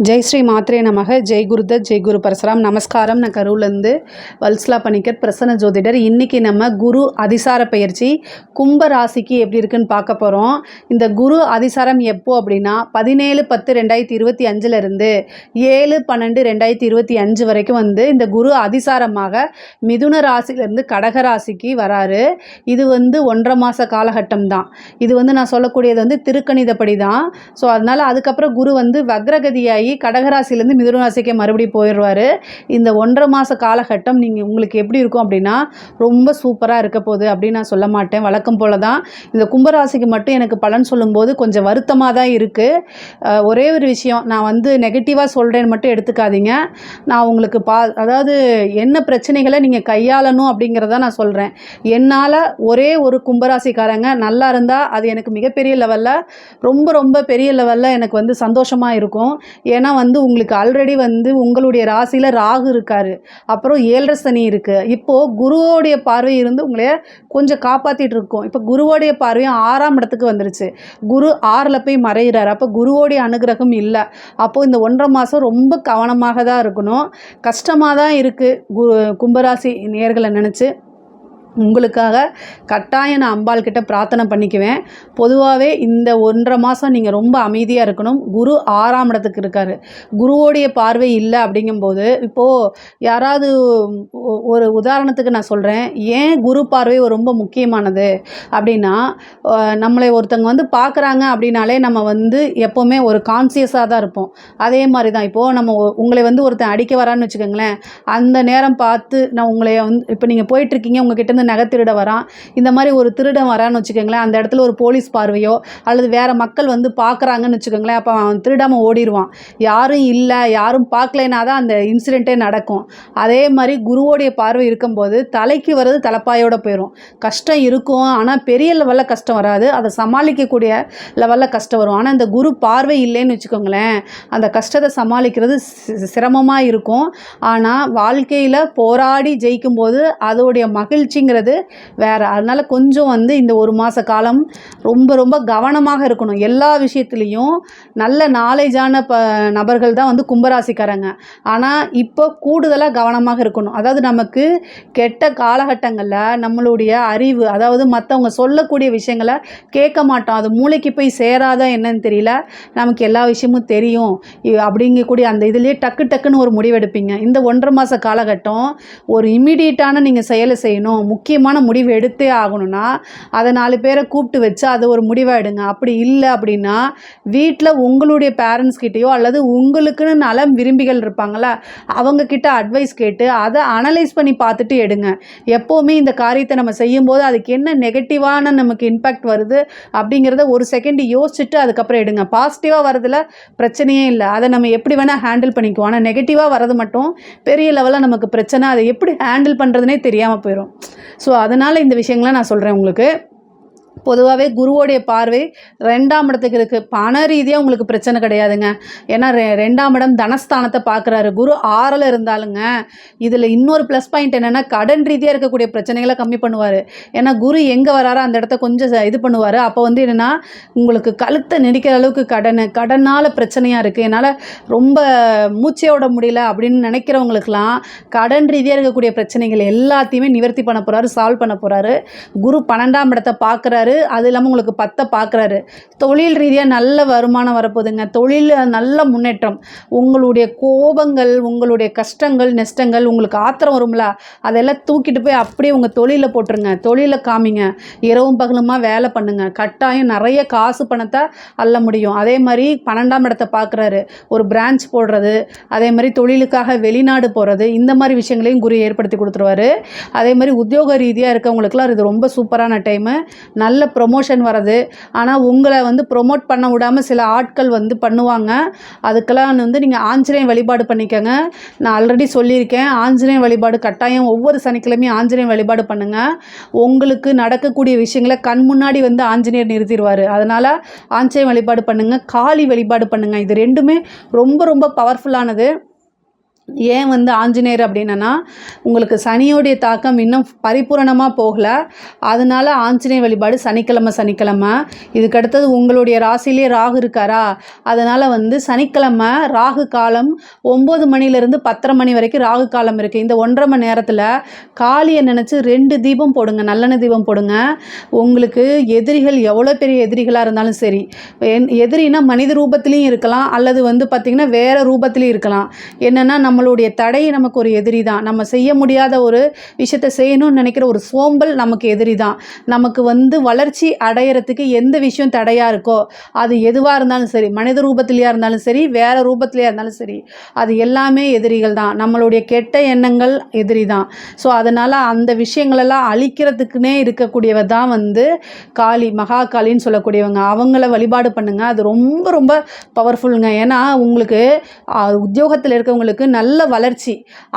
ஜெய் ஸ்ரீ மாத்ரே நமக. ஜெய் குருதத், ஜெய் குரு பரசுராம். நமஸ்காரம். நான் கரூர்லேருந்து வல்சலா பணிக்கர், பிரசன்ன ஜோதிடர். இன்றைக்கி நம்ம குரு அதிசார பயிற்சி கும்ப ராசிக்கு எப்படி இருக்குன்னு பார்க்க போகிறோம். இந்த குரு அதிசாரம் எப்போ அப்படின்னா 17/10/2025 7/12/2025 வரைக்கும் இந்த குரு அதிசாரமாக மிதுன ராசியிலேருந்து கடக ராசிக்கு வராரு. இது 1.5 மாத காலகட்டம் தான். இது நான் சொல்லக்கூடியது திருக்கணிதப்படி தான். ஸோ அதனால் அதுக்கப்புறம் குரு வக்ரகதியாகி கடகராசிலேருந்து மிதுன ராசிக்கு மறுபடியும் போயிடுவார். இந்த 1.5 மாத காலகட்டம் உங்களுக்கு எப்படி இருக்கும் அப்படின்னா ரொம்ப சூப்பராக இருக்க போகுது அப்படின்னு நான் சொல்ல மாட்டேன். வழக்கம் போல தான் இந்த கும்பராசிக்கு மட்டும் எனக்கு பலன் சொல்லும்போது கொஞ்சம் வருத்தமாக தான் இருக்குது. ஒரே ஒரு விஷயம், நான் நெகட்டிவாக சொல்கிறேன்னு மட்டும் எடுத்துக்காதீங்க. நான் உங்களுக்கு அதாவது என்ன பிரச்சனைகளை நீங்கள் கையாளணும் அப்படிங்கிறத நான் சொல்கிறேன். என்னால் ஒரே ஒரு கும்பராசிக்காரங்க நல்லா இருந்தால் அது எனக்கு மிகப்பெரிய லெவலில் ரொம்ப ரொம்ப பெரிய லெவலில் எனக்கு சந்தோஷமாக இருக்கும். ஏன்னா உங்களுக்கு ஆல்ரெடி உங்களுடைய ராசியில் ராகு இருக்கார், அப்புறம் 7.5 சனி இருக்குது. இப்போது குருவோடைய பார்வை இருந்து உங்களை கொஞ்சம் காப்பாற்றிட்டு இருக்கோம். இப்போ குருவோடைய பார்வையும் 6ஆம் இடத்துக்கு வந்துருச்சு. குரு 6ல் போய் மறைகிறார். அப்போ குருவோடைய அனுகிரகம் இல்லை. அப்போது இந்த 1.5 மாதம் ரொம்ப கவனமாக தான் இருக்கணும். கஷ்டமாக தான் இருக்குது. கும்பராசி நேர்களை நினச்சி உங்களுக்காக கட்டாயம் நான் அம்பாள் கிட்ட பிரார்த்தனை பண்ணிக்குவேன். பொதுவாகவே இந்த 1.5 மாதம் நீங்கள் ரொம்ப அமைதியாக இருக்கணும். குரு 6ஆம் இடத்துக்கு இருக்கார். குருவோடைய பார்வை இல்லை அப்படிங்கும்போது இப்போது யாராவது ஒரு உதாரணத்துக்கு நான் சொல்கிறேன், ஏன் குரு பார்வை ரொம்ப முக்கியமானது அப்படின்னா, நம்மளை ஒருத்தங்க பார்க்குறாங்க அப்படின்னாலே நம்ம எப்போவுமே ஒரு கான்சியஸாக தான் இருப்போம். அதே மாதிரி தான் இப்போது நம்ம உங்களை ஒருத்தன் அடிக்க வரான்னு வச்சுக்கோங்களேன், அந்த நேரம் பார்த்து நான் உங்களை இப்போ நீங்கள் போயிட்டுருக்கீங்க, உங்ககிட்ட நகை திருட வரான், இந்த மாதிரி ஒரு திருடன் வரான்னு வச்சுக்கோங்களேன், அந்த இடத்துல ஒரு போலீஸ் பார்வையோ அல்லது வேறு மக்கள் பார்க்குறாங்கன்னு வச்சுக்கோங்களேன், அப்போ அவன் திருடாமல் ஓடிடுவான். யாரும் இல்லை, யாரும் பார்க்கலைனா தான் அந்த இன்சிடெண்ட்டே நடக்கும். அதே மாதிரி குருவோடைய பார்வை இருக்கும்போது தலைக்கு வர்றது தலைப்பாயோட போயிடும். கஷ்டம் இருக்கும், ஆனால் பெரிய லெவலில் கஷ்டம் வராது, அதை சமாளிக்கக்கூடிய லெவலில் கஷ்டம் வரும். ஆனால் இந்த குரு பார்வை இல்லைன்னு வச்சுக்கோங்களேன், அந்த கஷ்டத்தை சமாளிக்கிறது சிரமமாக இருக்கும். ஆனால் வாழ்க்கையில் போராடி ஜெயிக்கும்போது அதோடைய மகிழ்ச்சிங்க வேற. அதனால கொஞ்சம் இந்த 1 மாத காலம் ரொம்ப ரொம்ப கவனமாக இருக்கணும். எல்லா விஷயத்துலையும் நல்ல நாலேஜான நபர்கள் தான் கும்பராசிக்காரங்க. ஆனால் இப்போ கூடுதலாக கவனமாக இருக்கணும். அதாவது நமக்கு கெட்ட காலகட்டங்களில் நம்மளுடைய அறிவு, அதாவது மற்றவங்க சொல்லக்கூடிய விஷயங்களை கேட்க மாட்டோம். அது மூளைக்கு போய் சேராதா என்னன்னு தெரியல, நமக்கு எல்லா விஷயமும் தெரியும் அப்படிங்கக்கூடிய அந்த இதுலேயே டக்குன்னு ஒரு முடிவெடுப்பீங்க. இந்த 1.5 மாத காலகட்டம் ஒரு இம்மிடியட்டான நீங்கள் செயலை செய்யணும், முக்கியமான முடிவு எடுத்தே ஆகணும்னா அதை 4 பேரை கூப்பிட்டு வச்சு அது ஒரு முடிவாக எடுங்க. அப்படி இல்லை அப்படின்னா வீட்டில் உங்களுடைய பேரண்ட்ஸ் கிட்டேயோ அல்லது உங்களுக்குன்னு நலம் விரும்பிகள் இருப்பாங்களா அவங்கக்கிட்ட அட்வைஸ் கேட்டு அதை அனலைஸ் பண்ணி பார்த்துட்டு எடுங்க. எப்போவுமே இந்த காரியத்தை நம்ம செய்யும்போது அதுக்கு என்ன நெகட்டிவான நமக்கு இம்பேக்ட் வருது அப்படிங்கிறத ஒரு செகண்ட் யோசிச்சுட்டு அதுக்கப்புறம் எடுங்க. பாசிட்டிவாக வரதில் பிரச்சனையே இல்லை, அதை நம்ம எப்படி வேணால் ஹேண்டில் பண்ணிக்குவோம். ஆனால் நெகட்டிவாக வரது மட்டும் பெரிய லெவலில் நமக்கு பிரச்சனை, அதை எப்படி ஹேண்டில் பண்ணுறதுனே தெரியாமல் போயிடும். ஸோ அதனால் இந்த விஷயங்களை நான் சொல்கிறேன் உங்களுக்கு. பொதுவாகவே குருவோடைய பார்வை 2ஆம் இடத்துக்கு இருக்குது. பண ரீதியாக உங்களுக்கு பிரச்சனை கிடையாதுங்க. ஏன்னா 2ஆம் இடம் தனஸ்தானத்தை பார்க்குறாரு. குரு 6ல் இருந்தாலுங்க இதில் இன்னொரு ப்ளஸ் பாயிண்ட் என்னென்னா கடன் ரீதியாக இருக்கக்கூடிய பிரச்சனைகளை கம்மி பண்ணுவார். ஏன்னா குரு எங்கே வராரோ அந்த இடத்த கொஞ்சம் இது பண்ணுவார். அப்போ என்னென்னா உங்களுக்கு கழுத்தை நெரிக்கிற அளவுக்கு கடனால் பிரச்சனையாக இருக்குது, என்னால் ரொம்ப மூச்சையோட முடியல அப்படின்னு நினைக்கிறவங்களுக்கெல்லாம் கடன் ரீதியாக இருக்கக்கூடிய பிரச்சனைகள் எல்லாத்தையுமே நிவர்த்தி பண்ண போகிறாரு, சால்வ் பண்ண போகிறாரு. குரு 12ஆம் இடத்தை பார்க்குறாரு. அது இல்லாமல் உங்களுக்கு 10 பார்க்குறாரு. தொழில் ரீதியாக நல்ல வருமானம் வரப்போகுதுங்க. தொழில் நல்ல முன்னேற்றம். உங்களுடைய கோபங்கள், உங்களுடைய கஷ்டங்கள், நஷ்டங்கள், உங்களுக்கு ஆத்திரம் வரும்ல, அதெல்லாம் தூக்கிட்டு போய் அப்படியே உங்கள் தொழிலில் போட்டுருங்க. தொழிலில் காமிங்க. இரவும் பகலுமா வேலை பண்ணுங்க. கட்டாயம் நிறைய காசு பணத்தை அள்ள முடியும். அதே மாதிரி 12ஆம் இடத்தை பார்க்குறாரு. ஒரு பிரான்ச் போடுறது, அதே மாதிரி தொழிலுக்காக வெளிநாடு போகிறது, இந்த மாதிரி விஷயங்களையும் குரு ஏற்படுத்தி கொடுத்துருவாரு. அதே மாதிரி உத்தியோக ரீதியாக இருக்கவங்களுக்குலாம் இது ரொம்ப சூப்பரான டைமு. நல்ல ப்ரொமோஷன் வர்றது. ஆனால் உங்களை ப்ரொமோட் பண்ண விடாமல் சில ஆட்கள் பண்ணுவாங்க. அதுக்கெல்லாம் நீங்கள் ஆஞ்சநேயர் வழிபாடு பண்ணிக்கோங்க. நான் ஆல்ரெடி சொல்லியிருக்கேன், ஆஞ்சநேயர் வழிபாடு கட்டாயம் ஒவ்வொரு சனிக்கிழமையும் ஆஞ்சநேயர் வழிபாடு பண்ணுங்கள். உங்களுக்கு நடக்கக்கூடிய விஷயங்களை கண் முன்னாடி ஆஞ்சநேயர் நிறுத்திடுவார். அதனால் ஆஞ்சநேயர் வழிபாடு பண்ணுங்கள், காளி வழிபாடு பண்ணுங்கள். இது ரெண்டுமே ரொம்ப ரொம்ப பவர்ஃபுல்லானது. ஏன் வந்து ஆஞ்சநேயர் அப்படின்னா, உங்களுக்கு சனியோடைய தாக்கம் இன்னும் பரிபூரணமாக போகலை. அதனால ஆஞ்சநேயர் வழிபாடு சனிக்கிழமை. இதுக்கடுத்தது உங்களுடைய ராசியிலே ராகு இருக்காரா, அதனால் வந்து சனிக்கிழமை ராகு காலம் 9 மணிலேருந்து 10:30 மணி வரைக்கும் ராகு காலம் இருக்குது. இந்த 1.5 மணி நேரத்தில் காளியை நினச்சி 2 தீபம் போடுங்க, நல்லெண்ணெய் தீபம் போடுங்க. உங்களுக்கு எதிரிகள் எவ்வளோ பெரிய எதிரிகளாக இருந்தாலும் சரி, எதிரினா மனித ரூபத்திலையும் இருக்கலாம், அல்லது வந்து பார்த்திங்கன்னா வேறு ரூபத்திலையும் இருக்கலாம். என்னென்னா நம்மளுடைய தடை நமக்கு ஒரு எதிரி தான். நம்ம செய்ய முடியாத ஒரு விஷயத்தை செய்யணும்னு நினைக்கிற ஒரு சோம்பல் நமக்கு எதிரி தான். நமக்கு வந்து வளர்ச்சி அடையிறதுக்கு எந்த விஷயம் தடையாக இருக்கோ, அது எதுவாக இருந்தாலும் சரி, மனித ரூபத்திலையாக இருந்தாலும் சரி, வேறு ரூபத்திலையாக இருந்தாலும் சரி, அது எல்லாமே எதிரிகள் தான். நம்மளுடைய கெட்ட எண்ணங்கள் எதிரி தான். ஸோ அதனால் அந்த விஷயங்களெல்லாம் அழிக்கிறதுக்குன்னே இருக்கக்கூடியவ தான் வந்து காளி, மகா காளின்னு சொல்லக்கூடியவங்க. அவங்கள வழிபாடு பண்ணுங்கள். அது ரொம்ப ரொம்ப பவர்ஃபுல்லுங்க. ஏன்னா உங்களுக்கு உத்தியோகத்தில் இருக்கவங்களுக்கு நல்ல வளர்ச்சி,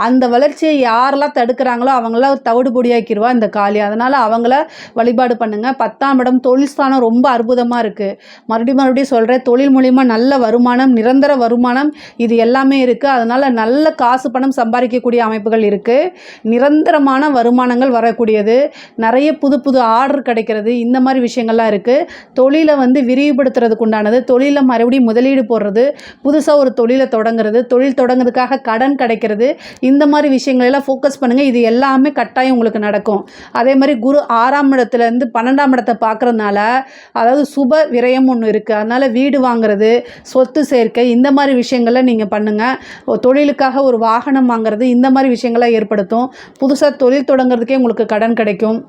அந்த வளர்ச்சியை யாரெல்லாம் தடுக்கிறாங்களோ அவங்களாம் தவிடு பொடியாக்கிடுவா இந்த காளி. அதனால் அவங்கள வழிபாடு பண்ணுங்கள். 10ஆம் இடம் தொழில் ஸ்தானம் ரொம்ப அற்புதமாக இருக்குது. மறுபடியும் சொல்கிறேன், தொழில் மூலிமா நல்ல வருமானம், நிரந்தர வருமானம், இது எல்லாமே இருக்குது. அதனால் நல்ல காசு பணம் சம்பாதிக்கக்கூடிய அமைப்புகள் இருக்குது. நிரந்தரமான வருமானங்கள் வரக்கூடியது, நிறைய புது புது ஆர்டர் கிடைக்கிறது, இந்த மாதிரி விஷயங்கள்லாம் இருக்குது. தொழிலை வந்து விரிவுபடுத்துறதுக்கு உண்டானது, தொழிலில் மறுபடியும் முதலீடு போடுறது, புதுசாக ஒரு தொழிலை தொடங்குறது, தொழில் தொடங்குறதுக்காக கடன் கிடைக்கிறது, இந்த மாதிரி விஷயங்களெல்லாம் ஃபோக்கஸ் பண்ணுங்கள். இது எல்லாமே கட்டாயம் உங்களுக்கு நடக்கும். அதே மாதிரி குரு 6ஆம் இடத்துலேருந்து 12ஆம் இடத்தை பார்க்குறதுனால, அதாவது சுப விரயம் ஒன்று இருக்குது. அதனால் வீடு வாங்குறது, சொத்து சேர்க்கை, இந்த மாதிரி விஷயங்களை நீங்கள் பண்ணுங்கள். தொழிலுக்காக ஒரு வாகனம் வாங்குறது, இந்த மாதிரி விஷயங்களை ஏற்படுத்தும். புதுசாக தொழில் தொடங்குறதுக்கே உங்களுக்கு கடன் கிடைக்கும்.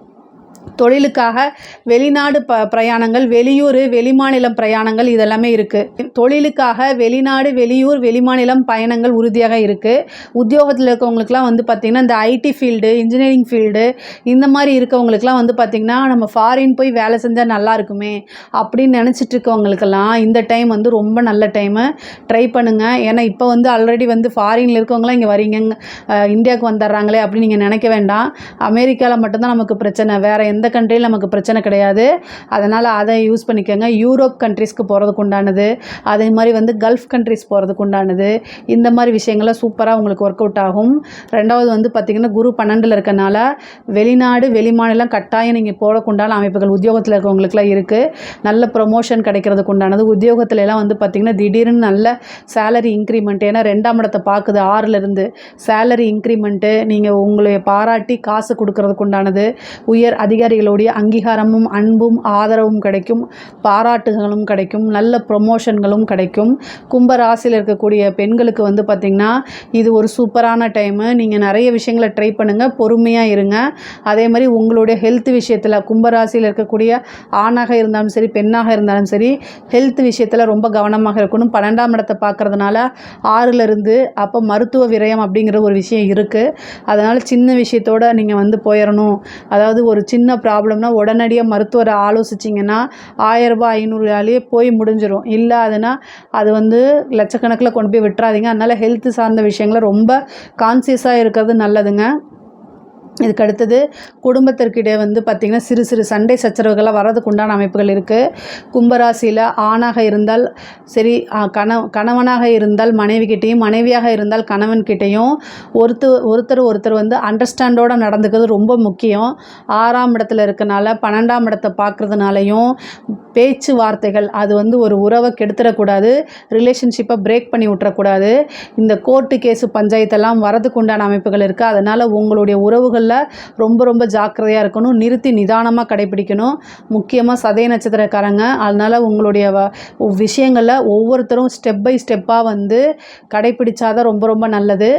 தொழிலுக்காக வெளிநாடு பிரயாணங்கள், வெளியூர் வெளிமாநிலம் பிரயாணங்கள், இதெல்லாமே இருக்குது. தொழிலுக்காக வெளிநாடு வெளியூர் வெளிமாநிலம் பயணங்கள் உறுதியாக இருக்குது. உத்தியோகத்தில் இருக்கவங்களுக்குலாம் வந்து பார்த்திங்கன்னா இந்த ஐடி ஃபீல்டு, இன்ஜினியரிங் ஃபீல்டு, இந்த மாதிரி இருக்கவங்களுக்குலாம் வந்து பார்த்திங்கன்னா நம்ம ஃபாரின் போய் வேலை செஞ்சால் நல்லா இருக்குமே அப்படின்னு நினச்சிட்டு இருக்கவங்களுக்கெல்லாம் இந்த டைம் வந்து ரொம்ப நல்ல டைமு. ட்ரை பண்ணுங்கள். ஏன்னா இப்போ வந்து ஆல்ரெடி வந்து ஃபாரினில் இருக்கவங்களாம் இங்கே வரீங்க, இந்தியாவுக்கு வந்துடுறாங்களே அப்படின்னு நீங்கள் நினைக்க வேண்டாம். அமெரிக்காவில் மட்டும்தான் நமக்கு பிரச்சனை, வேறு எந்த கண்ட்ரியில் நமக்கு பிரச்சனை கிடையாது. அதனால் அதை யூஸ் பண்ணிக்கோங்க. யூரோப் கண்ட்ரிஸ்க்கு போகிறதுக்கு உண்டானது, அதே மாதிரி வந்து கல்ஃப் கண்ட்ரிஸ் போகிறதுக்கு உண்டானது, இந்த மாதிரி விஷயங்கள்லாம் சூப்பராக உங்களுக்கு ஒர்க் அவுட் ஆகும். ரெண்டாவது வந்து பார்த்திங்கன்னா குரு 12ல் இருக்கனால வெளிநாடு வெளிமாநிலம் கட்டாயம் நீங்கள் போகிறதுக்கு உண்டான அமைப்புகள் உத்தியோகத்தில் இருக்கவங்களுக்குலாம் இருக்குது. நல்ல ப்ரொமோஷன் கிடைக்கிறதுக்கு உண்டானது. உத்தியோகத்துலலாம் வந்து பார்த்திங்கன்னா திடீர்னு நல்ல சேலரி இன்க்ரிமெண்ட், ஏன்னா 2ஆம் இடத்தை பார்க்குது 6லேருந்து, சேலரி இன்க்ரிமெண்ட்டு, நீங்கள் உங்களை பாராட்டி காசு கொடுக்கறதுக்கு உண்டானது, உயர் அதிகாரிகளுடைய அங்கீகாரமும் அன்பும் ஆதரவும் கிடைக்கும், பாராட்டுகளும் கிடைக்கும், நல்ல ப்ரொமோஷன்களும் கிடைக்கும். கும்ப ராசியில் இருக்கக்கூடிய பெண்களுக்கு வந்து பார்த்திங்கன்னா இது ஒரு சூப்பரான டைமு. நீங்கள் நிறைய விஷயங்களை ட்ரை பண்ணுங்கள், பொறுமையாக இருங்க. அதே மாதிரி உங்களுடைய ஹெல்த் விஷயத்தில் கும்பராசியில் இருக்கக்கூடிய ஆணாக இருந்தாலும் சரி பெண்ணாக இருந்தாலும் சரி ஹெல்த் விஷயத்தில் ரொம்ப கவனமாக இருக்கணும். 12ஆம் இடத்தை பார்க்குறதுனால 6லேருந்து அப்போ மருத்துவ விரயம் அப்படிங்கிற ஒரு விஷயம் இருக்குது. அதனால் சின்ன விஷயத்தோடு நீங்கள் வந்து போயிடணும். அதாவது ஒரு சின்ன ப்ராப்ளம்னா உடனடியாக மருத்துவரை ஆலோசிச்சிங்கன்னா 1000 ரூபாய் 500 போய் முடிஞ்சிடும். இல்லை அது வந்து லட்சக்கணக்கில் கொண்டு போய் விட்டுறாதீங்க. அதனால் ஹெல்த் சார்ந்த விஷயங்களை ரொம்ப கான்சியஸாக இருக்கிறது நல்லதுங்க. இதுக்கு அடுத்தது குடும்பத்திற்கிடையே வந்து பார்த்திங்கன்னா சிறு சிறு சண்டை சச்சரவுகள்லாம் வரதுக்கு உண்டான அமைப்புகள் இருக்குது. கும்பராசியில் ஆணாக இருந்தால் சரி, கணவனாக இருந்தால் மனைவிக்கிட்டேயும், மனைவியாக இருந்தால் கணவன்கிட்டையும் ஒருத்தர் வந்து அண்டர்ஸ்டாண்டோடு நடந்துக்கிறது ரொம்ப முக்கியம். 6ஆம் இடத்துல இருக்கனால 12ஆம் இடத்தை பார்க்குறதுனாலையும் பேச்சுவார்த்தைகள் அது வந்து ஒரு உறவை கெடுத்துடக்கூடாது, ரிலேஷன்ஷிப்பை பிரேக் பண்ணி விட்டுறக்கூடாது. இந்த கோர்ட்டு கேஸு பஞ்சாயத்தெல்லாம் வரதுக்கு உண்டான அமைப்புகள் இருக்குது. அதனால் உங்களுடைய உறவுகள் ரொம்ப ரொம்ப ஜாக்கிரதையாக இருக்கணும், நிறுத்தி நிதானமாக கடைபிடிக்கணும். முக்கியமாக சதய நட்சத்திரக்காரங்க, அதனால் உங்களுடைய விஷயங்களில் ஒவ்வொருத்தரும் ஸ்டெப் பை ஸ்டெப்பாக வந்து கடைபிடிச்சாதான் ரொம்ப ரொம்ப நல்லது.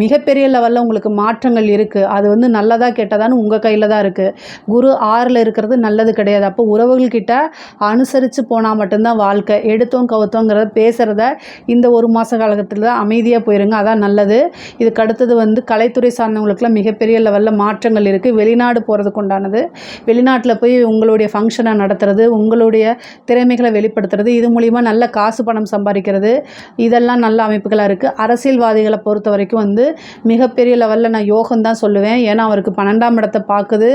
மிகப்பெரிய லெவலில் உங்களுக்கு மாற்றங்கள் இருக்குது. அது வந்து நல்லதாக கெட்டதான்னு உங்கள் கையில் தான் இருக்குது. குரு 6ல் இருக்கிறது நல்லது கிடையாது. அப்போ உறவுகள்கிட்ட அனுசரித்து போனால் மட்டும்தான் வாழ்க்கை. எடுத்தோம் கவுத்தோங்கிறத பேசுகிறத இந்த ஒரு மாத காலகட்டத்தில் அமைதியாக போயிருங்க, அதான் நல்லது. இதுக்கு அடுத்தது வந்து கலைத்துறை சார்ந்தவங்களுக்குலாம் மிகப்பெரிய மிகப்பெரிய லெவலில் மாற்றங்கள் இருக்குது. வெளிநாடு போகிறதுக்கு உண்டானது, வெளிநாட்டில் போய் உங்களுடைய ஃபங்க்ஷனை நடத்துறது, உங்களுடைய திறமைகளை வெளிப்படுத்துறது, இது மூலிமா நல்ல காசு பணம் சம்பாதிக்கிறது, இதெல்லாம் நல்ல அமைப்புகளாக இருக்குது. அரசியல்வாதிகளை பொறுத்த வரைக்கும் வந்து மிகப்பெரிய லெவலில் நான் யோகம் தான் சொல்லுவேன். ஏன்னா அவருக்கு 12ஆம் இடத்தை பார்க்குது,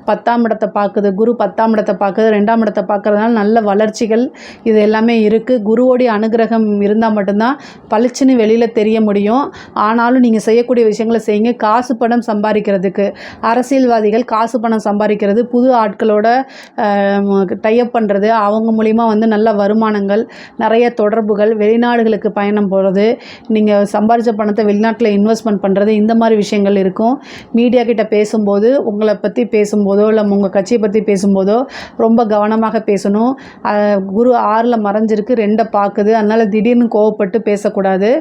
10ஆம் இடத்தை பார்க்குது, குரு 10ஆம் இடத்தை பார்க்குது, 2ஆம் இடத்தை பார்க்குறதுனால நல்ல வளர்ச்சிகள் இது எல்லாமே இருக்குது. குருவோடைய அனுகிரகம் இருந்தால் மட்டும்தான் பளிச்சுன்னு வெளியில் தெரிய முடியும். ஆனாலும் நீங்கள் செய்யக்கூடிய விஷயங்களை செய்யுங்க. காசு பணம் சம்பாதிக்கிறதுக்கு அரசியல்வாதிகள் காசு பணம் சம்பாதிக்கிறது, புது ஆட்களோட டைப் பண்ணுறது, அவங்க மூலிமா வந்து நல்ல வருமானங்கள், நிறைய தொடர்புகள், வெளிநாடுகளுக்கு பயணம் போகிறது, நீங்கள் சம்பாதிச்ச பணத்தை வெளிநாட்டில் இன்வெஸ்ட்மெண்ட் பண்ணுறது, இந்த மாதிரி விஷயங்கள் இருக்கும். மீடியா கிட்ட பேசும்போது, உங்களை பற்றி பேசும்போதோ இல்லை உங்கள் கட்சியை பற்றி பேசும்போதோ ரொம்ப கவனமாக பேசணும். குரு 6ல் மறைஞ்சிருக்கு, 2 பார்க்குது. அதனால் திடீர்னு கோவப்பட்டு பேசக்கூடாது.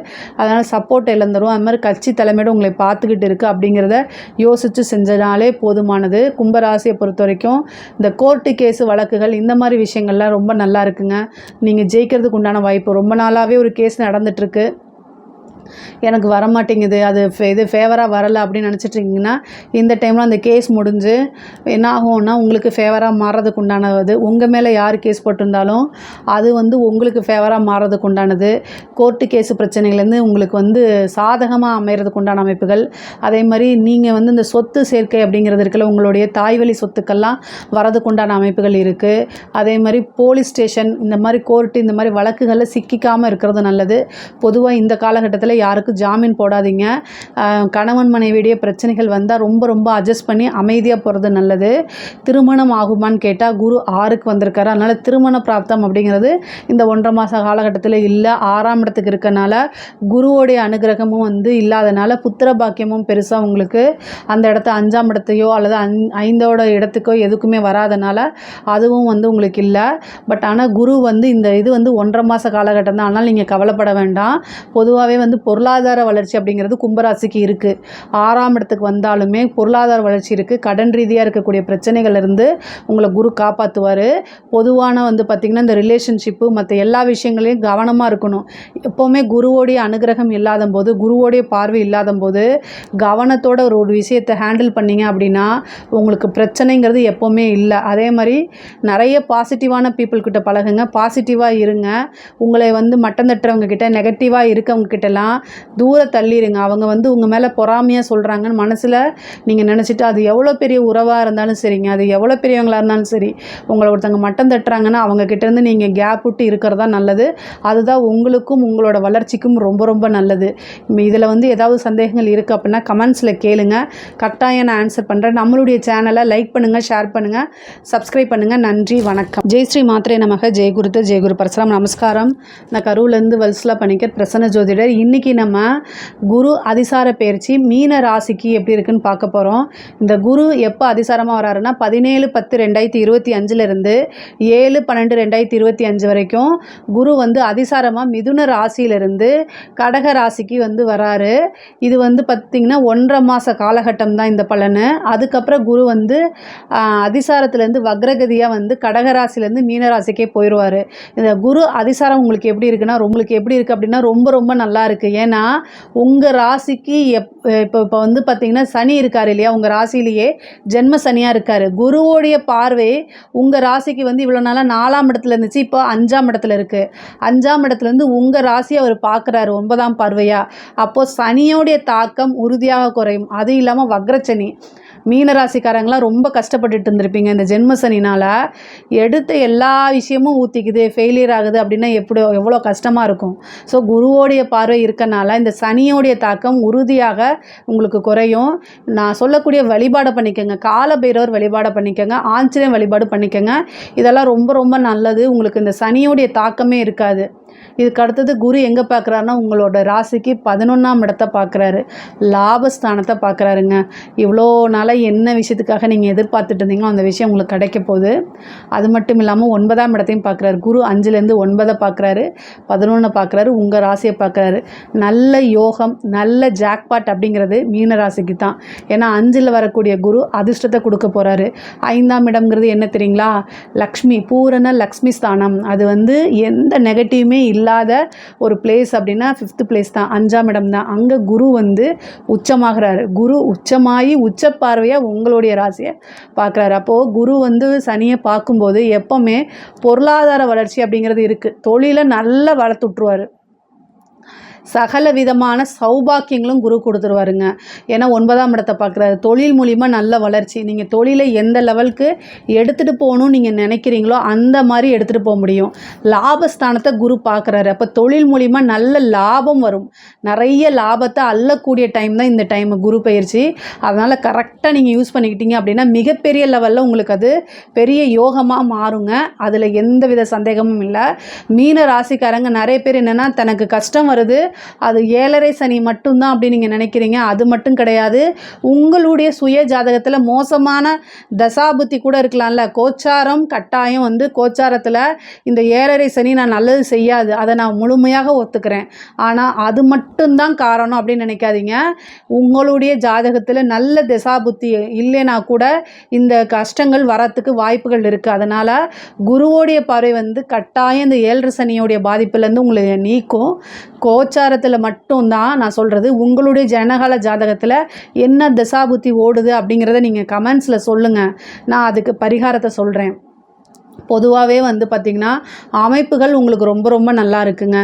அதனால் சப்போர்ட் இழந்துடும். அது மாதிரி கட்சி தலைமையோடு உங்களை பார்த்துக்கிட்டு இருக்குது அப்படிங்கிறத யோசித்து செஞ்சனாலே போதுமானது. கும்பராசியை பொறுத்த வரைக்கும் இந்த கோர்ட்டு கேஸு வழக்குகள் இந்த மாதிரி விஷயங்கள்லாம் ரொம்ப நல்லா இருக்குங்க. நீங்கள் ஜெயிக்கிறதுக்கு உண்டான வாய்ப்பு. ரொம்ப நாளாகவே ஒரு கேஸ் நடந்துகிட்ருக்கு, எனக்கு வரமாட்டேங்குது, அது இது ஃபேவராக வரலை அப்படின்னு நினச்சிட்ருக்கீங்கன்னா இந்த டைமில் அந்த கேஸ் முடிஞ்சு என்ன ஆகும்னா உங்களுக்கு ஃபேவராக மாறுறதுக்கு உண்டானது. உங்கள் மேலே யார் கேஸ் போட்டிருந்தாலும் அது வந்து உங்களுக்கு ஃபேவராக மாறுறதுக்கு உண்டானது. கோர்ட்டு கேஸு பிரச்சனைகள்லேருந்து உங்களுக்கு வந்து சாதகமாக அமைகிறதுக்கு உண்டான அமைப்புகள். அதே மாதிரி நீங்கள் வந்து இந்த சொத்து சேர்க்கை அப்படிங்கிறது இருக்குல்ல, உங்களுடைய தாய்வழி சொத்துக்கள்லாம் வரதுக்கு உண்டான அமைப்புகள் இருக்குது. அதே மாதிரி போலீஸ் ஸ்டேஷன், இந்த மாதிரி கோர்ட்டு, இந்த மாதிரி வழக்குகளில் சிக்கிக்காமல் இருக்கிறது நல்லது. பொதுவாக இந்த காலகட்டத்தில் யாருக்கும் ஜாமீன் போடாதீங்க. கணவன் மனைவியுடைய பிரச்சனைகள் வந்தால் ரொம்ப அட்ஜஸ்ட் பண்ணி அமைதியாக போகிறது நல்லது. திருமணம் ஆகுமான்னு கேட்டால் குரு 6க்கு வந்திருக்காரு. அதனால் திருமண பிராப்தம் அப்படிங்கிறது இந்த 1.5 மாத காலகட்டத்தில் இல்லை. 6ஆம் இடத்துக்கு இருக்கனால குருவோடைய அனுகிரகமும் வந்து இல்லாதனால புத்திர பாக்கியமும் பெருசாக உங்களுக்கு அந்த இடத்த 5ஆம் இடத்தையோ அல்லது 5ஓட இடத்துக்கோ எதுக்குமே வராதனால அதுவும் வந்து உங்களுக்கு இல்லை. பட் ஆனால் குரு வந்து இந்த இது வந்து 1.5 மாத காலகட்டம் தான். அதனால் நீங்கள் கவலைப்பட வேண்டாம். பொதுவாகவே வந்து பொருளாதார வளர்ச்சி அப்படிங்கிறது கும்பராசிக்கு இருக்குது. 6ஆம் இடத்துக்கு வந்தாலுமே பொருளாதார வளர்ச்சி இருக்குது. கடன் ரீதியாக இருக்கக்கூடிய பிரச்சனைகள்லேருந்து உங்களை குரு காப்பாற்றுவார். பொதுவான வந்து பார்த்திங்கன்னா இந்த ரிலேஷன்ஷிப்பு மற்ற எல்லா விஷயங்களையும் கவனமாக இருக்கணும். எப்போவுமே குருவோடைய அனுகிரகம் இல்லாத போது, குருவோடைய பார்வை இல்லாத போது கவனத்தோட ஒரு விஷயத்தை ஹேண்டில் பண்ணிங்க அப்படின்னா உங்களுக்கு பிரச்சனைங்கிறது எப்போவுமே இல்லை. அதே மாதிரி நிறைய பாசிட்டிவான பீப்புள்கிட்ட பழகுங்க, பாசிட்டிவாக இருங்க. உங்களை வந்து மட்டம் தட்டுறவங்க கிட்ட, நெகட்டிவாக இருக்கவங்க கிட்டலாம் தூர தள்ளிடுங்க. அவங்க வந்து உங்கள் மேலே பொறாமையாக சொல்கிறாங்கன்னு மனசில் நீங்கள் நினச்சிட்டு, அது எவ்வளோ பெரிய உறவாக இருந்தாலும் சரிங்க, அது எவ்வளோ பெரியவங்களாக இருந்தாலும் சரி, உங்களை ஒருத்தவங்க மட்டம் தட்டுறாங்கன்னா அவங்கக்கிட்டேருந்து நீங்கள் கேப் விட்டு இருக்கிறதா நல்லது. அதுதான் உங்களுக்கும் உங்களோட வளர்ச்சிக்கும் ரொம்ப நல்லது. இதில் வந்து ஏதாவது சந்தேகங்கள் இருக்குது அப்படின்னா கமெண்ட்ஸில் கேளுங்க, கட்டாயம் நான் ஆன்சர் பண்ணுறேன். நம்மளுடைய சேனலை லைக் பண்ணுங்கள், ஷேர் பண்ணுங்கள், சப்ஸ்கிரைப் பண்ணுங்கள். நன்றி, வணக்கம். ஜெய் ஸ்ரீ மாத்ரே நமக. ஜெயகுருத்த ஜெயகுரு பரசுராம். நமஸ்காரம். நான் கரூர்லேருந்து வல்சலா பணிக்கர், பிரசன்ன ஜோதிடர். இன்றைக்கி நம்ம குரு அதிசார பயிற்சி மீன ராசிக்கு எப்படி இருக்குன்னு பார்க்க போகிறோம். இந்த குரு எப்போ அதிசாரமாக வராருன்னா 17/10/2025 7/12/2025 வரைக்கும் குரு வந்து அதிசாரமாக மிதுன ராசியிலிருந்து கடக ராசிக்கு வந்து வராரு. இது வந்து பார்த்திங்கன்னா 1.5 மாத காலகட்டம் தான் இந்த பலன். அதுக்கப்புறம் குரு வந்து அதிசாரத்துலேருந்து வக்ரகதியாக வந்து கடகராசிலேருந்து மீனராசிக்கே போயிடுவார். இந்த குரு அதிசாரம் உங்களுக்கு எப்படி இருக்குன்னா, உங்களுக்கு எப்படி இருக்குது அப்படின்னா ரொம்ப நல்லா இருக்குது. ஏன்னா உங்கள் ராசிக்கு இப்போ வந்து பார்த்திங்கன்னா சனி இருக்கார் இல்லையா, உங்கள் ராசியிலேயே ஜென்ம சனியாக இருக்கார். குருவோடைய பார்வை உங்கள் ராசிக்கு வந்து இவ்வளோ நாளாக 4ஆம் இடத்துல இருந்துச்சு, இப்போ 5ஆம் இடத்துல இருக்குது. 5ஆம் இடத்துலேருந்து உங்கள் ராசியை அவர் பார்க்குறாரு 9ஆம் பார்வையாக. அப்போது சனியோடைய தாக்கம் உறுதியாக குறையும். அது இல்லாமல் வக்ரச்சனி, மீனராசிக்காரங்களாம் ரொம்ப கஷ்டப்பட்டுட்டு இருந்திருப்பீங்க இந்த ஜென்ம சனினால். எடுத்த எல்லா விஷயமும் ஊற்றிக்குது, ஃபெயிலியர் ஆகுது அப்படின்னா எவ்வளோ கஷ்டமாக இருக்கும். ஸோ குருவோடைய பார்வை இருக்கனால இந்த சனியோடைய தாக்கம் உறுதியாக உங்களுக்கு குறையும். நான் சொல்லக்கூடிய வழிபாடை பண்ணிக்கோங்க, காலபைரவர் வழிபாடை பண்ணிக்கோங்க, ஆஞ்சநேயர் வழிபாடு பண்ணிக்கோங்க. இதெல்லாம் ரொம்ப நல்லது. உங்களுக்கு இந்த சனியோடைய தாக்கமே இருக்காது. இதுக்கு அடுத்தது குரு எங்கே பார்க்குறாருன்னா உங்களோட ராசிக்கு 11ஆம் இடத்தை பார்க்குறாரு, லாபஸ்தானத்தை பார்க்குறாருங்க. இவ்வளோ நாளாக என்ன விஷயத்துக்காக நீங்கள் எதிர்பார்த்துட்டு இருந்தீங்களோ அந்த விஷயம் உங்களுக்கு கிடைக்க போகுது. அது மட்டும் இல்லாமல் 9ஆம் இடத்தையும் பார்க்குறாரு. குரு 5லேருந்து 9 பார்க்குறாரு, 11 பார்க்குறாரு, உங்கள் ராசியை பார்க்குறாரு. நல்ல யோகம், நல்ல ஜாக்பாட் அப்படிங்கிறது மீன ராசிக்கு தான். ஏன்னா 5ல் வரக்கூடிய குரு அதிர்ஷ்டத்தை கொடுக்க போகிறாரு. 5ஆம் இடம்ங்கிறது என்ன தெரியுங்களா, லக்ஷ்மி, பூரண லக்ஷ்மி ஸ்தானம். அது வந்து எந்த நெகட்டிவுமே இல்லாத ஒரு பிளேஸ் அப்படின்னா 5th பிளேஸ் தான், 5ஆம் இடம் தான். அங்கே குரு வந்து உச்சமாகிறாரு. குரு உச்சமாகி உச்ச பார்வையாக உங்களுடைய ராசியை பார்க்குறாரு. அப்போது குரு வந்து சனியை பார்க்கும்போது எப்போவுமே பொருளாதார வளர்ச்சி அப்படிங்கிறது இருக்குது. தொழிலை நல்லா வளர்த்துட்ருவார். சகல விதமான சௌபாக்கியங்களும் குரு கொடுத்துருவாருங்க. ஏன்னா 9ஆம் இடத்தை பார்க்குறாரு. தொழில் மூலிமா நல்ல வளர்ச்சி. நீங்கள் தொழிலை எந்த லெவலுக்கு எடுத்துகிட்டு போகணும்னு நீங்கள் நினைக்கிறீங்களோ அந்த மாதிரி எடுத்துகிட்டு போக முடியும். லாபஸ்தானத்தை குரு பார்க்குறாரு. அப்போ தொழில் மூலிமா நல்ல லாபம் வரும். நிறைய லாபத்தை அள்ளக்கூடிய டைம் தான் இந்த டைம் குரு பயிற்சி. அதனால் கரெக்டாக நீங்கள் யூஸ் பண்ணிக்கிட்டீங்க அப்படின்னா மிகப்பெரிய லெவலில் உங்களுக்கு அது பெரிய யோகமாக மாறுங்க. அதில் எந்த வித சந்தேகமும் இல்லை. மீன ராசிக்காரங்க நிறைய பேர் என்னென்னா தனக்கு கஷ்டம் வருது, அது 7.5 சனி மட்டும்தான் அப்படின்னு நீங்கள் நினைக்கிறீங்க. அது மட்டும் கிடையாது. உங்களுடைய சுய ஜாதகத்தில் மோசமான தசாபுத்தி கூட இருக்கலாம்ல. கோச்சாரம் கட்டாயம் வந்து கோச்சாரத்தில் இந்த 7.5 சனி நான் நல்லது செய்யாது, அதை நான் முழுமையாக ஒத்துக்கிறேன். ஆனால் அது மட்டும்தான் காரணம் அப்படின்னு நினைக்காதீங்க. உங்களுடைய ஜாதகத்தில் நல்ல தசாபுத்தி இல்லைனா கூட இந்த கஷ்டங்கள் வரத்துக்கு வாய்ப்புகள் இருக்குது. அதனால் குருவோடைய பார்வை வந்து கட்டாயம் இந்த 7.5 சனியோடைய பாதிப்புலேருந்து உங்களை நீக்கும். கோச்சாரத்தில் மட்டும்தான் நான் சொல்கிறது. உங்களுடைய ஜனகால ஜாதகத்தில் என்ன தசாபுத்தி ஓடுது அப்படிங்கிறத நீங்கள் கமெண்ட்ஸில் சொல்லுங்கள். நான் அதுக்கு பரிகாரத்தை சொல்கிறேன். பொதுவாகவே வந்து பார்த்திங்கன்னா அமைப்புகள் உங்களுக்கு ரொம்ப ரொம்ப நல்லா இருக்குங்க.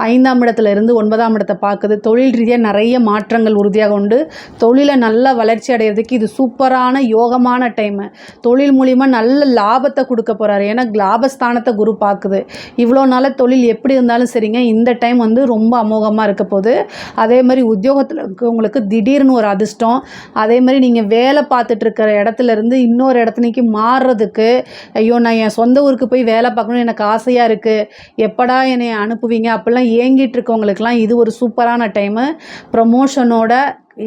5ஆம் இடத்துலேருந்து 9ஆம் இடத்தை பார்க்குது. தொழில் ரீதியாக நிறைய மாற்றங்கள் உறுதியாக உண்டு. தொழிலை நல்லா வளர்ச்சி அடைகிறதுக்கு இது சூப்பரான யோகமான டைமு. தொழில் மூலிமா நல்ல லாபத்தை கொடுக்க போகிறாரு. ஏன்னா லாபஸ்தானத்தை குரு பார்க்குது. இவ்வளோ நாள் தொழில் எப்படி இருந்தாலும் சரிங்க, இந்த டைம் வந்து ரொம்ப அமோகமாக இருக்க போகுது. அதே மாதிரி உத்தியோகத்தில் இருக்கவங்களுக்கு திடீர்னு ஒரு அதிர்ஷ்டம். அதே மாதிரி நீங்கள் வேலை பார்த்துட்ருக்கிற இடத்துலேருந்து இன்னொரு இடத்துக்கு மாறுறதுக்கு, ஐயோ நான் என் சொந்த ஊருக்கு போய் வேலை பார்க்கணும்னு எனக்கு ஆசையாக இருக்குது, எப்படா என்னை அனுப்புவீங்க அப்படிலாம் ஏங்கிட்டு இருக்கவங்களுக்கெல்லாம் இது ஒரு சூப்பரான டைமு. ப்ரமோஷனோட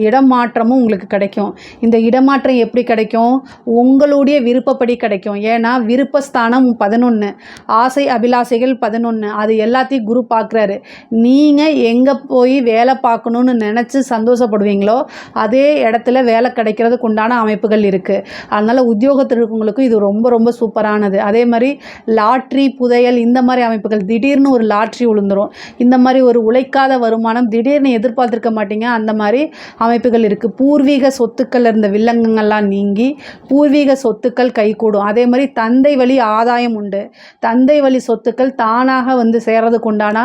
இடமாற்றமும் உங்களுக்கு கிடைக்கும். இந்த இடமாற்றம் எப்படி கிடைக்கும்? உங்களுடைய விருப்பப்படி கிடைக்கும். ஏன்னா விருப்பஸ்தானம் 11, ஆசை அபிலாசைகள் 11, அது எல்லாத்தையும் குரு பார்க்குறாரு. நீங்கள் எங்கே போய் வேலை பார்க்கணுன்னு நினச்சி சந்தோஷப்படுவீங்களோ அதே இடத்துல வேலை கிடைக்கிறதுக்கு உண்டான அமைப்புகள் இருக்குது. அதனால் உத்தியோகத்தில் இருக்கவங்களுக்கும் இது ரொம்ப ரொம்ப சூப்பரானது. அதே மாதிரி லாட்ரி, புதையல் இந்த மாதிரி அமைப்புகள், திடீர்னு ஒரு லாட்ரி விழுந்துடும். இந்த மாதிரி ஒரு உழைக்காத வருமானம் திடீர்னு எதிர்பார்த்துருக்க மாட்டீங்க, அந்த மாதிரி அமைப்புகள் இருக்குது. பூர்வீக சொத்துக்கள் இருந்த வில்லங்கங்கள்லாம் நீங்கி பூர்வீக சொத்துக்கள் கைகூடும். அதே மாதிரி தந்தை வழி ஆதாயம் உண்டு. தந்தை வழி சொத்துக்கள் தானாக வந்து சேர்றதுக்கு உண்டான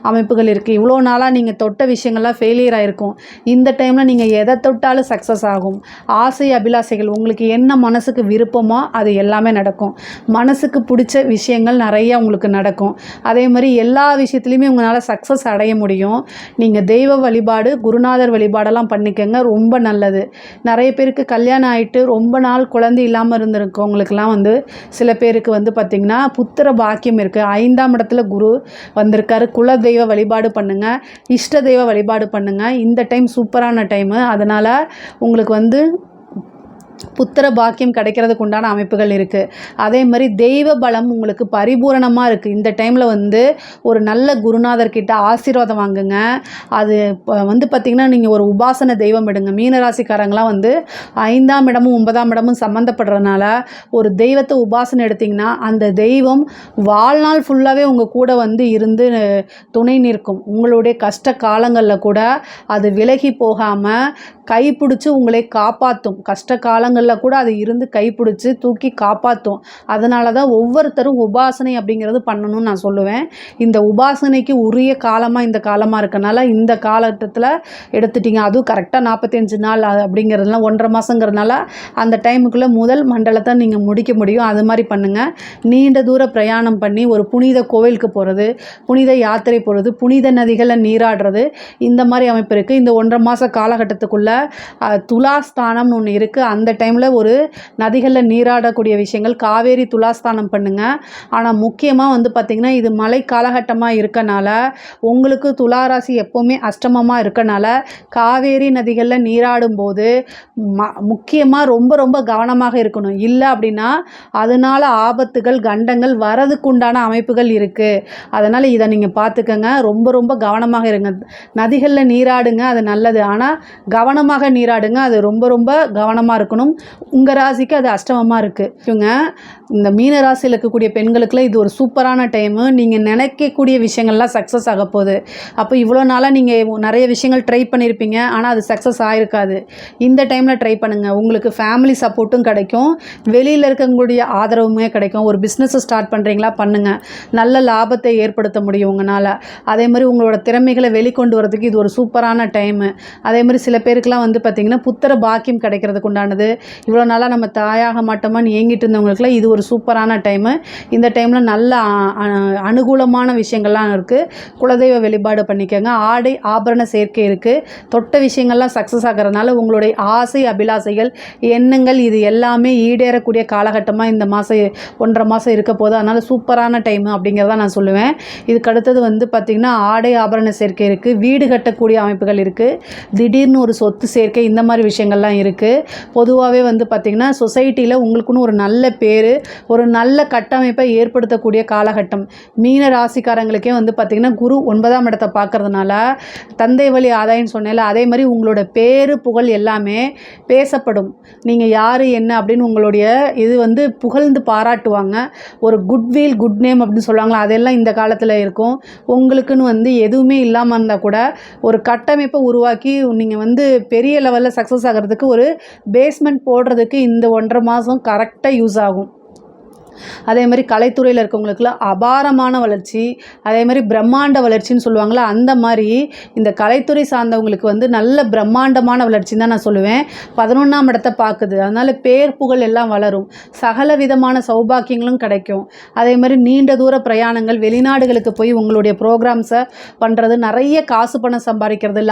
அமைப்புகள் இருக்குது. இவ்வளோ நாளாக நீங்கள் தொட்ட விஷயங்கள்லாம் ஃபெயிலியர் ஆகிருக்கும். இந்த டைமில் நீங்கள் எதை தொட்டாலும் சக்ஸஸ் ஆகும். ஆசை அபிலாசைகள், உங்களுக்கு என்ன மனசுக்கு விருப்பமோ அது எல்லாமே நடக்கும். மனசுக்கு பிடிச்ச விஷயங்கள் நிறைய உங்களுக்கு நடக்கும். அதே மாதிரி எல்லா விஷயத்துலையுமே உங்களால் சக்ஸஸ் அடைய முடியும். நீங்கள் தெய்வ வழிபாடு, குருநாதர் வழிபாடெல்லாம் பண்ணிக்கங்க, ரொம்ப நல்லது. நிறைய பேருக்கு கல்யாணம் ஆகிட்டு ரொம்ப நாள் குழந்தை இல்லாமல் இருந்திருக்கவங்களுக்கெல்லாம் வந்து சில பேருக்கு வந்து பார்த்திங்கன்னா புத்திர பாக்கியம் இருக்குது. 5ஆம் இடத்துல குரு வந்திருக்காரு. குல தெய்வ வழிபாடு பண்ணுங்கள், இஷ்ட தெய்வ வழிபாடு பண்ணுங்கள். இந்த டைம் சூப்பரான டைமு. அதனால் உங்களுக்கு வந்து புத்திர பாக்கியம் கிடைக்கிறதுக்கு உண்டான அமைப்புகள் இருக்குது. அதே மாதிரி தெய்வ பலம் உங்களுக்கு பரிபூரணமாக இருக்குது. இந்த டைமில் வந்து ஒரு நல்ல குருநாதர்கிட்ட ஆசீர்வாதம் வாங்குங்க. அது வந்து பார்த்திங்கன்னா நீங்கள் ஒரு உபாசன தெய்வம் எடுங்க. மீனராசிக்காரங்களாம் வந்து 5ஆம் இடமும் 9ஆம் இடமும் சம்மந்தப்படுறதுனால ஒரு தெய்வத்தை உபாசனை எடுத்திங்கன்னா அந்த தெய்வம் வாழ்நாள் ஃபுல்லாகவே உங்கள் கூட வந்து இருந்து துணை நிற்கும். உங்களுடைய கஷ்ட காலங்களில் கூட அது விலகி போகாமல் கைப்பிடிச்சி உங்களை காப்பாற்றும். கஷ்ட காலங்களில் கூட அது இருந்து கைப்பிடிச்சி தூக்கி காப்பாற்றும். அதனால தான் ஒவ்வொருத்தரும் உபாசனை அப்படிங்கிறது பண்ணணும்னு நான் சொல்லுவேன். இந்த உபாசனைக்கு உரிய காலமாக இந்த காலமாக இருக்கனால இந்த காலகட்டத்தில் எடுத்துட்டிங்க. அதுவும் கரெக்டாக 45 நாள் அப்படிங்கிறதுலாம் 1.5 மாதங்கிறதுனால அந்த டைமுக்குள்ளே முதல் மண்டலத்தை நீங்கள் முடிக்க முடியும். அது மாதிரி பண்ணுங்கள். நீண்ட தூர பிரயாணம் பண்ணி ஒரு புனித கோவிலுக்கு போகிறது, புனித யாத்திரை போகிறது, புனித நதிகளில் நீராடுறது, இந்த மாதிரி அமைப்பு இருக்குது. இந்த 1.5 மாத காலகட்டத்துக்குள்ளே துலாஸ்தானம்னு ஒன்று இருக்குது. அந்த டைமில் ஒரு நதிகளில் நீராடக்கூடிய விஷயங்கள், காவேரி துலாஸ்தானம் பண்ணுங்கள். ஆனால் முக்கியமாக வந்து பார்த்திங்கன்னா இது மழை காலகட்டமாக இருக்கனால உங்களுக்கு துளாராசி எப்போவுமே அஷ்டமமாக இருக்கனால காவேரி நதிகளில் நீராடும் போது முக்கியமாக ரொம்ப ரொம்ப கவனமாக இருக்கணும். இல்லை அப்படின்னா அதனால் ஆபத்துகள், கண்டங்கள் வரதுக்கு உண்டான அமைப்புகள் இருக்குது. அதனால் இதை நீங்கள் பார்த்துக்கங்க. ரொம்ப ரொம்ப கவனமாக இருங்க. நதிகளில் நீராடுங்க, அது நல்லது. ஆனால் கவனமாக நீராடுங்க, அது ரொம்ப ரொம்ப கவனமாக இருக்கணும். இருந்தாலும் உங்கள் ராசிக்கு அது அஷ்டமமாக இருக்குது. இவங்க இந்த மீன ராசியில் இருக்கக்கூடிய பெண்களுக்குலாம் இது ஒரு சூப்பரான டைமு. நீங்கள் நினைக்கக்கூடிய விஷயங்கள்லாம் சக்ஸஸ் ஆக போகுது. அப்போ இவ்வளோ நாளாக நீங்கள் நிறைய விஷயங்கள் ட்ரை பண்ணியிருப்பீங்க, ஆனால் அது சக்ஸஸ் ஆகிருக்காது. இந்த டைமில் ட்ரை பண்ணுங்கள். உங்களுக்கு ஃபேமிலி சப்போர்ட்டும் கிடைக்கும், வெளியில் இருக்கக்கூடிய ஆதரவுமே கிடைக்கும். ஒரு பிஸ்னஸை ஸ்டார்ட் பண்ணுறீங்களா, பண்ணுங்கள். நல்ல லாபத்தை ஏற்படுத்த முடியும் உங்களால். அதே மாதிரி உங்களோட திறமைகளை வெளிக்கொண்டு வரதுக்கு இது ஒரு சூப்பரான டைமு. அதே மாதிரி சில பேருக்குலாம் வந்து பார்த்திங்கன்னா புத்திர பாக்கியம் கிடைக்கிறதுக்கு உண்டானது. இவ்வளோ நாளாக நம்ம தாயாக மாட்டோமான்னு ஏங்கிட்டு இருந்தவங்களுக்குலாம் இது ஒரு சூப்பரான டைமு. இந்த டைமில் நல்ல அனுகூலமான விஷயங்கள்லாம் இருக்குது. குலதெய்வ வழிபாடு பண்ணிக்கோங்க. ஆடை ஆபரண சேர்க்கை இருக்குது. தொட்ட விஷயங்கள்லாம் சக்ஸஸ் ஆகிறதுனால உங்களுடைய ஆசை அபிலாசைகள் எண்ணங்கள் இது எல்லாமே ஈடேறக்கூடிய காலகட்டமாக இந்த மாதம் 1.5 மாதம் இருக்க போது. அதனால் சூப்பரான டைமு அப்படிங்கிறத நான் சொல்லுவேன். இதுக்கு அடுத்தது வந்து பார்த்திங்கன்னா ஆடை ஆபரண சேர்க்கை இருக்குது. வீடு கட்டக்கூடிய அமைப்புகள் இருக்குது. திடீர்னு ஒரு சொத்து சேர்க்கை, இந்த மாதிரி விஷயங்கள்லாம் இருக்குது. பொதுவாகவே வந்து பார்த்திங்கன்னா சொசைட்டியில் உங்களுக்குன்னு ஒரு நல்ல பேர், ஒரு நல்ல கட்டமைப்பை ஏற்படுத்தக்கூடிய காலகட்டம். மீன ராசிக்காரங்களுக்கே வந்து பார்த்திங்கன்னா குரு 9ஆம் இடத்தை பார்க்கறதுனால தந்தை வழி ஆதாயம்னு சொன்னேன்ல, அதே மாதிரி உங்களோட பேர் புகழ் எல்லாமே பேசப்படும். நீங்கள் யார் என்ன அப்படின்னு உங்களுடைய இது வந்து புகழ்ந்து பாராட்டுவாங்க. ஒரு குட்வில் குட் நேம் அப்படின்னு சொல்லுவாங்களா, அதெல்லாம் இந்த காலத்தில் இருக்கும். உங்களுக்குன்னு வந்து எதுவுமே இல்லாமல் இருந்தால் கூட ஒரு கட்டமைப்பை உருவாக்கி நீங்கள் வந்து பெரிய லெவலில் சக்ஸஸ் ஆகிறதுக்கு ஒரு பேஸ்மெண்ட் போடுறதுக்கு இந்த 1.5 மாதம் கரெக்டாக யூஸ் ஆகும். அதே மாதிரி கலைத்துறையில் இருக்கவங்களுக்குலாம் அபாரமான வளர்ச்சி, அதே மாதிரி பிரம்மாண்ட வளர்ச்சின்னு சொல்லுவாங்களா, அந்த மாதிரி இந்த கலைத்துறை சார்ந்தவங்களுக்கு வந்து நல்ல பிரம்மாண்டமான வளர்ச்சின்னு தான் நான் சொல்லுவேன். 11ஆம் இடத்தை பார்க்குது. அதனால் பேர் புகழ் எல்லாம் வளரும். சகல விதமான சௌபாக்கியங்களும் கிடைக்கும். அதே மாதிரி நீண்ட தூர பிரயாணங்கள், வெளிநாடுகளுக்கு போய் உங்களுடைய ப்ரோக்ராம்ஸை பண்ணுறது, நிறைய காசு பணம் சம்பாதிக்கிறது,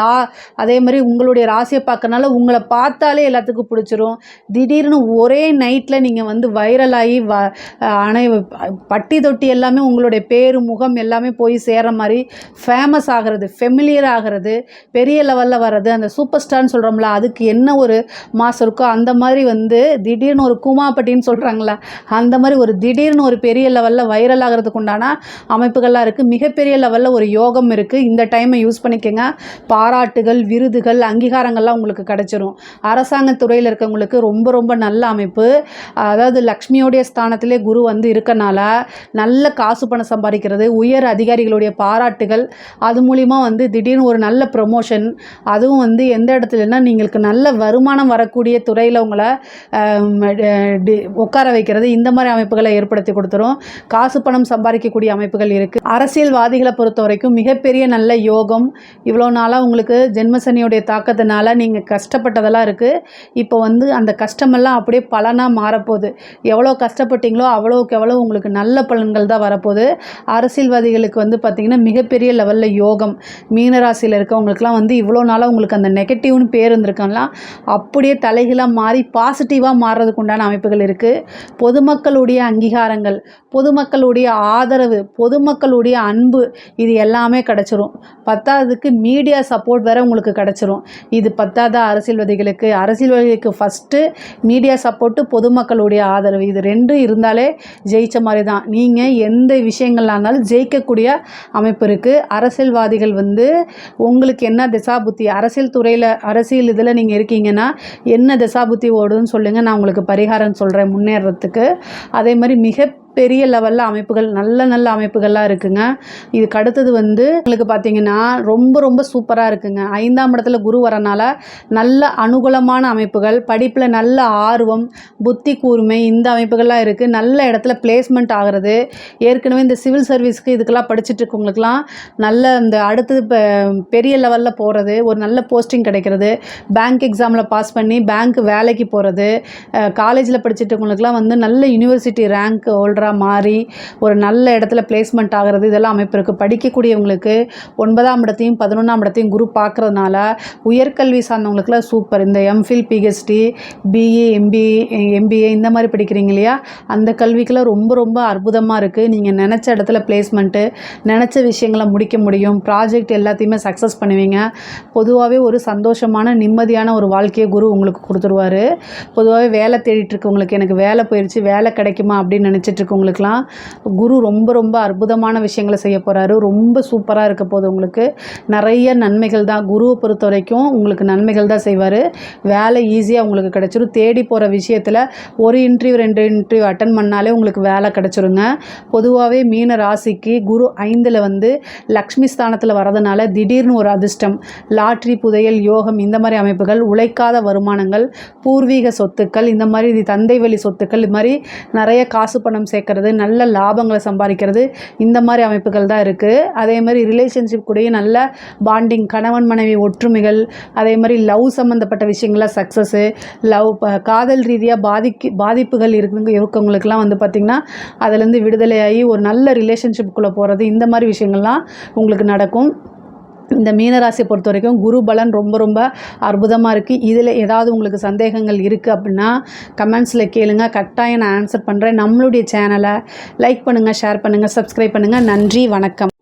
அதே மாதிரி உங்களுடைய ராசியை பார்க்கறனால உங்களை பார்த்தாலே எல்லாத்துக்கும் பிடிச்சிரும். திடீர்னு ஒரே நைட்டில் நீங்கள் வந்து வைரலாகி பட்டி தொட்டி எல்லாமே உங்களுடைய பேரு முகம் எல்லாமே போய் சேர்ற மாதிரி ஃபேமஸ் ஆகிறது, ஃபெமிலியர் ஆகிறது, பெரிய லெவலில் வர்றது, அந்த சூப்பர் ஸ்டார்னு சொல்கிறோம்ல, அதுக்கு என்ன ஒரு மாதம் இருக்கோ அந்த மாதிரி வந்து திடீர்னு ஒரு கூமாப்பட்டின்னு சொல்கிறாங்களா, அந்த மாதிரி ஒரு திடீர்னு ஒரு பெரிய லெவலில் வைரல் ஆகிறதுக்கு உண்டான அமைப்புகள்லாம் இருக்குது. மிகப்பெரிய லெவலில் ஒரு யோகம் இருக்குது. இந்த டைமை யூஸ் பண்ணிக்கோங்க. பாராட்டுகள், விருதுகள், அங்கீகாரங்கள்லாம் உங்களுக்கு கிடைச்சிரும். அரசாங்கத்துறையில் இருக்கவங்களுக்கு ரொம்ப ரொம்ப நல்ல அமைப்பு. அதாவது லக்ஷ்மியோடைய ஸ்தானத்திலே குரு வந்து இருக்கனால நல்ல காசு பணம் சம்பாதிக்கிறது, உயர் அதிகாரிகளுடைய பாராட்டுகள், அது மூலிமா வந்து திடீர்னு ஒரு நல்ல ப்ரொமோஷன், அதுவும் வந்து எந்த இடத்துலனா நீங்களுக்கு நல்ல வருமானம் வரக்கூடிய துறையில் உங்களை உட்கார வைக்கிறது, இந்த மாதிரி அமைப்புகளை ஏற்படுத்தி கொடுத்துரும். காசு பணம் சம்பாதிக்கக்கூடிய அமைப்புகள் இருக்குது. அரசியல்வாதிகளை பொறுத்த வரைக்கும் மிகப்பெரிய நல்ல யோகம். இவ்வளோ நாளாக உங்களுக்கு ஜென்மசனியோடைய தாக்கத்தினால நீங்கள் கஷ்டப்பட்டதெல்லாம் இருக்குது. இப்போ வந்து அந்த கஷ்டமெல்லாம் அப்படியே பலனாக மாறப்போகுது. எவ்வளோ கஷ்டப்பட்டீங்களோ அவ்வளோக்கு எவ்வளோ உங்களுக்கு நல்ல பலன்கள் தான் வரப்போகுது. அரசியல்வாதிகளுக்கு வந்து பார்த்திங்கன்னா மிகப்பெரிய லெவலில் யோகம். மீனராசியில் இருக்கவங்களுக்குலாம் வந்து இவ்வளோ நாளாக உங்களுக்கு அந்த நெகட்டிவ்னு பேர் இருந்திருக்கலாம், அப்படியே தலைகளாக மாறி பாசிட்டிவாக மாறுறதுக்கு உண்டான அமைப்புகள் இருக்குது. பொதுமக்களுடைய அங்கீகாரங்கள், பொதுமக்களுடைய ஆதரவு, பொதுமக்களுடைய அன்பு, இது எல்லாமே கிடச்சிரும். பத்தாவதுக்கு மீடியா சப்போர்ட் வேறு உங்களுக்கு கிடச்சிரும். இது பத்தாத அரசியல்வாதிகளுக்கு ஃபஸ்ட்டு மீடியா சப்போர்ட்டு, பொதுமக்களுடைய ஆதரவு, இது 2 இருந்தாலே ஜெயித்த மாதிரி தான். நீங்கள் எந்த விஷயங்கள்லாம் இருந்தாலும் ஜெயிக்கக்கூடிய அமைப்பு இருக்குது. அரசியல்வாதிகள் வந்து உங்களுக்கு என்ன திசாபுத்தி, அரசியல் துறையில் அரசியல் இதில் நீங்கள் இருக்கீங்கன்னா என்ன திசாபுத்தி ஓடுன்னு சொல்லுங்கள், நான் உங்களுக்கு பரிகாரம் சொல்கிறேன் முன்னேறத்துக்கு. அதே மாதிரி பெரிய லெவலில் அமைப்புகள், நல்ல நல்ல அமைப்புகள்லாம் இருக்குங்க. இதுக்கு அடுத்தது வந்து உங்களுக்கு பார்த்திங்கன்னா ரொம்ப ரொம்ப சூப்பராக இருக்குங்க. 5ஆம் இடத்துல குரு வரனால நல்ல அனுகூலமான அமைப்புகள், படிப்பில் நல்ல ஆர்வம், புத்தி கூர்மை, இந்த அமைப்புகள்லாம் இருக்குது. நல்ல இடத்துல பிளேஸ்மெண்ட் ஆகிறது. ஏற்கனவே இந்த சிவில் சர்வீஸ்க்கு இதுக்கெல்லாம் படிச்சுட்டு இருக்கவங்களுக்குலாம் நல்ல இந்த அடுத்தது பெரிய லெவலில் போகிறது, ஒரு நல்ல போஸ்டிங் கிடைக்கிறது, பேங்க் எக்ஸாமில் பாஸ் பண்ணி பேங்க் வேலைக்கு போகிறது, காலேஜில் படிச்சுட்டு இருக்கவங்களுக்குலாம் வந்து நல்ல யூனிவர்சிட்டி ரேங்க் ஹோல்டர் மாறி ஒரு நல்ல இடத்துல பிளேஸ்மெண்ட் ஆகிறது, இதெல்லாம் அமைப்பு இருக்குது. படிக்கக்கூடியவங்களுக்கு 9ஆம் இடத்தையும் 11ஆம் இடத்தையும் குரு பார்க்குறதுனால உயர்கல்வி சார்ந்தவங்களுக்குலாம் சூப்பர். இந்த எம்ஃபில், பிஹெச்டி, பிஇ, எம்பிஏ இந்த மாதிரி படிக்கிறீங்க இல்லையா, அந்த கல்விக்கெல்லாம் ரொம்ப ரொம்ப அற்புதமாக இருக்குது. நீங்கள் நினச்ச இடத்துல பிளேஸ்மெண்ட்டு, நினச்ச விஷயங்களை முடிக்க முடியும். ப்ராஜெக்ட் எல்லாத்தையுமே சக்ஸஸ் பண்ணுவீங்க. பொதுவாகவே ஒரு சந்தோஷமான நிம்மதியான ஒரு வாழ்க்கையை குரு உங்களுக்கு கொடுத்துருவார். பொதுவாகவே வேலை தேடிட்டு இருக்கவங்களுக்கு எனக்கு வேலை போயிடுச்சு, வேலை கிடைக்குமா அப்படின்னு நினச்சிட்டு இருக்கவங்களுக்குலாம் குரு ரொம்ப ரொம்ப அற்புதமான விஷயங்களை செய்ய போகிறாரு. ரொம்ப சூப்பராக இருக்க போகுது உங்களுக்கு. நிறைய நன்மைகள் தான். குருவை பொறுத்த வரைக்கும் உங்களுக்கு நன்மைகள் தான் செய்வார். வேலை ஈஸியாக உங்களுக்கு கிடச்சிரும். தேடி போகிற விஷயத்தில் ஒரு இன்டர்வியூ 2 இன்டர்வியூ அட்டன் பண்ணாலே உங்களுக்கு வேலை கிடச்சிருங்க. பொதுவாகவே மீன ராசிக்கு குரு 5ல் வந்து லக்ஷ்மி ஸ்தானத்தில் வரதுனால திடீர்னு ஒரு அதிர்ஷ்டம், லாட்ரி, புதையல், யோகம், இந்த மாதிரி அமைப்புகள், உழைக்காத வருமானங்கள், பூர்வீக சொத்துக்கள், இந்த மாதிரி தந்தை வழி சொத்துக்கள், இது மாதிரி நிறைய காசு பணம் சேர்க்கறது, நல்ல லாபங்களை சம்பாதிக்கிறது, இந்த மாதிரி அமைப்புகள் தான் இருக்குது. அதே மாதிரி ரிலேஷன்ஷிப் கூடயே நல்ல பாண்டிங், கணவன் மனைவி ஒற்றுமைகள், அதே மாதிரி லவ் சம்மந்தப்பட்ட விஷயங்கள்லாம் சக்ஸஸ்ஸு, காதல் ரீதியாக பாதிப்புகள் இருக்கவங்களுக்கெல்லாம் வந்து பார்த்திங்கன்னா அதுலேருந்து விடுதலையாகி ஒரு நல்ல ரிலேஷன்ஷிப்புக்குள்ளே போகிறது, இந்த மாதிரி விஷயங்கள்லாம் உங்களுக்கு நடக்கும். இந்த மீனராசியை பொறுத்த வரைக்கும் குரு பலன் ரொம்ப ரொம்ப அற்புதமாக இருக்குது. இதில் ஏதாவது உங்களுக்கு சந்தேகங்கள் இருக்குது அப்படின்னா கமெண்ட்ஸில் கேளுங்க, கட்டாயம் நான் ஆன்சர் பண்ணுறேன். நம்மளுடைய சேனலை லைக் பண்ணுங்கள், ஷேர் பண்ணுங்கள், சப்ஸ்கிரைப் பண்ணுங்கள். நன்றி, வணக்கம்.